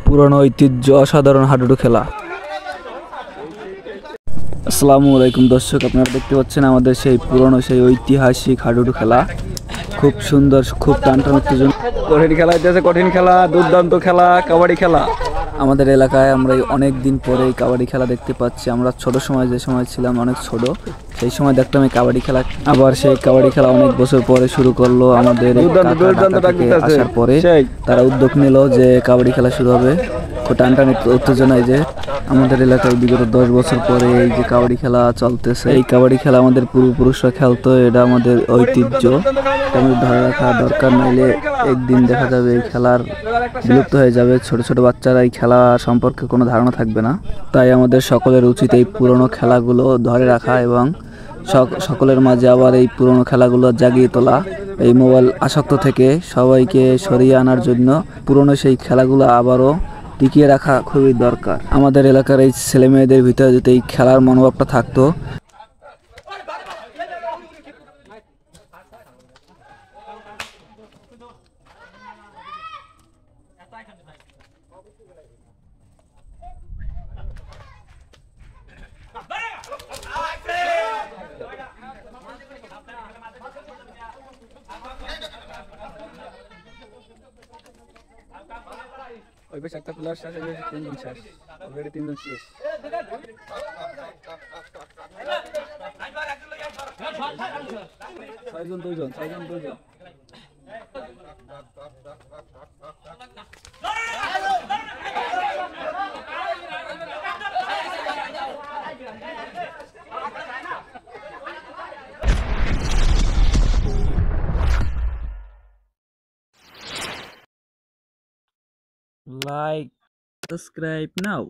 পুরনো ঐতিহ্য অসাধারণ হাডুডু খেলা। আসসালামু আলাইকুম দর্শক, আপনারা দেখতে পাচ্ছেন আমাদের সেই পুরনো সেই ঐতিহাসিক হাডুডু খেলা। খুব সুন্দর, খুব টানটান উত্তেজন, কঠিন খেলা হইতেছে, কঠিন খেলা, দুর্দান্ত খেলা, কাবাডি খেলা। আমাদের এলাকায় আমরা অনেক দিন পরে এই কাবাডি খেলা দেখতে পাচ্ছি। আমরা ছোট সময়, যে সময় ছিলাম অনেক ছোট, সেই সময় দেখতাম এই কাবাডি খেলা। আবার সেই কাবাডি খেলা অনেক বছর পরে শুরু করলো। আমাদের আসার পরে তারা উদ্যোগ নিল যে কাবাডি খেলা শুরু হবে। খুব টানটান উত্তেজনায় যে আমাদের এলাকায় বিগত 10 বছর পরে এই যে কাবাডি খেলা চলতেছে। এই কাবাডি খেলা আমাদের পূর্বপুরুষরা খেলতো, এটা আমাদের ঐতিহ্য, আমাদের ধরে রাখা দরকার, নাইলে একদিন দেখা যাবে এই খেলার বিলুপ্ত হয়ে যাবে। ছোট ছোট বাচ্চারা এই খেলা সম্পর্কে কোনো ধারণা থাকবে না। তাই আমাদের সকলের উচিত এই পুরনো খেলাগুলো ধরে রাখা এবং সকলের মাঝে আবার এই পুরনো খেলাগুলো জাগিয়ে তোলা। এই মোবাইল আসক্ত থেকে সবাইকে সরিয়ে আনার জন্য পুরনো সেই খেলাগুলো আবারও টিকিয়ে রাখা খুবই দরকার। আমাদের এলাকার এই ছেলে মেয়েদের ভিতরে যদি এই খেলার মনোভাবটা থাকতো, ওই বেশ একটা প্লেয়ার শেষ, 3 জন শেষ, অলরেডি 3 জন শেষ। ছয়জন 2 জন, 6জন 2 জন। Like, subscribe now.